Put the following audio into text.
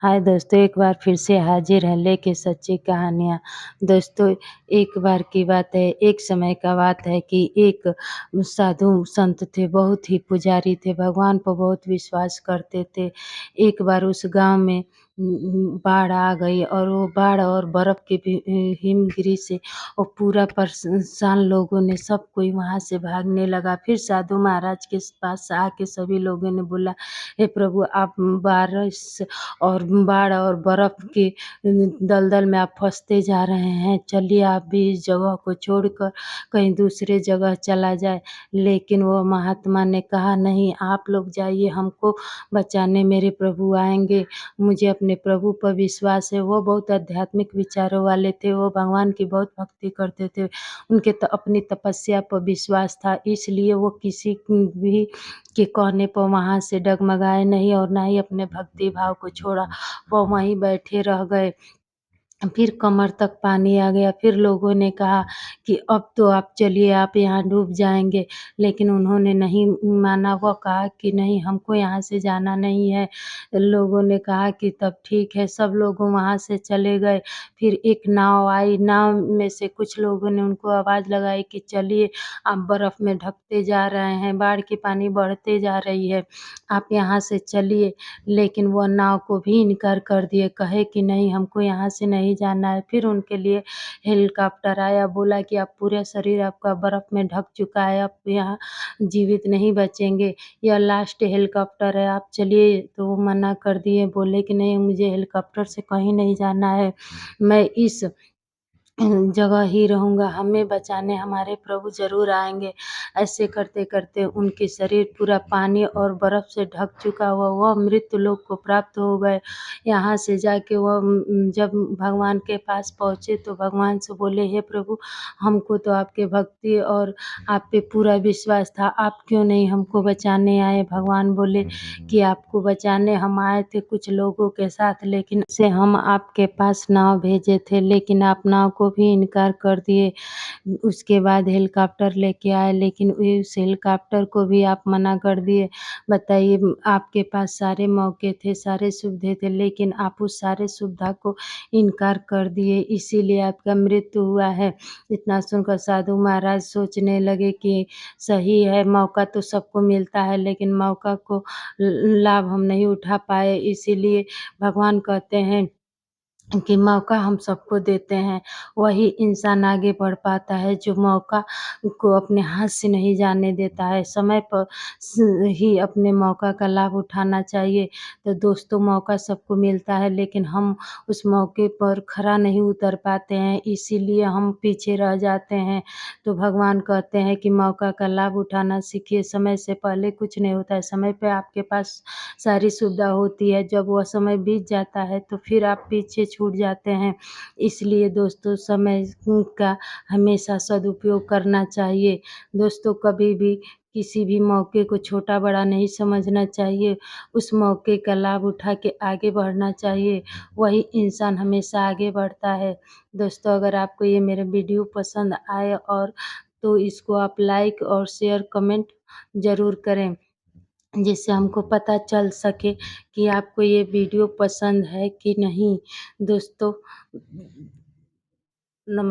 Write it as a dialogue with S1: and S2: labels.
S1: हाय दोस्तों, एक बार फिर से हाजिर हैं लेके सच्ची कहानियाँ। दोस्तों, एक बार की बात है, एक समय का बात है कि एक साधु संत थे, बहुत ही पुजारी थे, भगवान पर बहुत विश्वास करते थे। एक बार उस गाँव में बाढ़ आ गई और वो बाढ़ और बर्फ़ की भी हिमगिरी से वो पूरा परेशान लोगों ने सब कोई वहाँ से भागने लगा। फिर साधु महाराज के पास आके सभी लोगों ने बोला, हे प्रभु, आप बारिश और बाढ़ और बर्फ़ की दलदल में आप फँसते जा रहे हैं, चलिए आप भी इस जगह को छोड़कर कहीं दूसरे जगह चला जाए। लेकिन वो महात्मा ने कहा, नहीं, आप लोग जाइए, हमको बचाने मेरे प्रभु आएँगे, मुझे अपने प्रभु पर विश्वास है। वो बहुत आध्यात्मिक विचारों वाले थे, वो भगवान की बहुत भक्ति करते थे, उनके अपनी तपस्या पर विश्वास था, इसलिए वो किसी भी के कहने पर वहाँ से डगमगाए नहीं और ना ही अपने भक्ति भाव को छोड़ा, वो वहीं बैठे रह गए। फिर कमर तक पानी आ गया, फिर लोगों ने कहा कि अब तो आप चलिए, आप यहाँ डूब जाएँगे, लेकिन उन्होंने नहीं माना, वो कहा कि नहीं, हमको यहाँ से जाना नहीं है। लोगों ने कहा कि तब ठीक है, सब लोग वहाँ से चले गए। फिर एक नाव आई, नाव में से कुछ लोगों ने उनको आवाज़ लगाई कि चलिए, आप बर्फ़ में ढकते जा रहे हैं, बाढ़ की पानी बढ़ते जा रही है, आप यहाँ से चलिए। लेकिन वो नाव को भी इनकार कर दिए, कहे कि नहीं, हमको यहाँ से नहीं जाना है। फिर उनके लिए हेलीकॉप्टर आया, बोला कि अब पूरा शरीर आपका बर्फ़ में ढक चुका है, आप यहाँ जीवित नहीं बचेंगे, यह लास्ट हेलीकॉप्टर है, आप चलिए। तो वो मना कर दिए, बोले कि नहीं, मुझे हेलीकॉप्टर से कहीं नहीं जाना है, मैं इस जगह ही रहूँगा, हमें बचाने हमारे प्रभु ज़रूर आएँगे। ऐसे करते-करते उनके शरीर पूरा पानी और बर्फ़ से ढक चुका हुआ, वह मृत्यु लोक को प्राप्त हो गए। यहाँ से जाके वह जब भगवान के पास पहुँचे तो भगवान से बोले, हे प्रभु, हमको तो आपके भक्ति और आप पे पूरा विश्वास था, आप क्यों नहीं हमको बचाने आए? भगवान बोले कि आपको बचाने हम आए थे कुछ लोगों के साथ, लेकिन से हम आपके पास नाव भेजे थे, लेकिन आप नाव को भी इनकार कर दिए। उसके बाद हेलीकॉप्टर लेके आए, लेकिन उस हेलीकॉप्टर को भी आप मना कर दिए। बताइए, आपके पास सारे मौके थे, सारे सुविधे थे, लेकिन आप उस सारे सुविधा को इनकार कर दिए, इसीलिए आपका मृत्यु हुआ है। इतना सुनकर साधु महाराज सोचने लगे कि सही है, मौका तो सबको मिलता है, लेकिन मौका को लाभ हम नहीं उठा पाए, इसीलिए भगवान कहते हैं कि मौका हम सबको देते हैं, वही इंसान आगे बढ़ पाता है जो मौका को अपने हाथ से नहीं जाने देता है। समय पर ही अपने मौका का लाभ उठाना चाहिए। तो दोस्तों, मौका सबको मिलता है, लेकिन हम उस मौके पर खरा नहीं उतर पाते हैं, इसीलिए हम पीछे रह जाते हैं। तो भगवान कहते हैं कि मौका का लाभ उठाना सीखिए, समय से पहले कुछ नहीं होता है, समय पे आपके पास सारी सुविधा होती है, जब वह समय बीत जाता है तो फिर आप पीछे छूट जाते हैं। इसलिए दोस्तों, समय का हमेशा सदुपयोग करना चाहिए। दोस्तों, कभी भी किसी भी मौके को छोटा-बड़ा नहीं समझना चाहिए, उस मौके का लाभ उठा के आगे बढ़ना चाहिए, वही इंसान हमेशा आगे बढ़ता है। दोस्तों, अगर आपको ये मेरा वीडियो पसंद आए और तो इसको आप लाइक और शेयर कमेंट ज़रूर करें, जिससे हमको पता चल सके कि आपको ये वीडियो पसंद है कि नहीं। दोस्तों,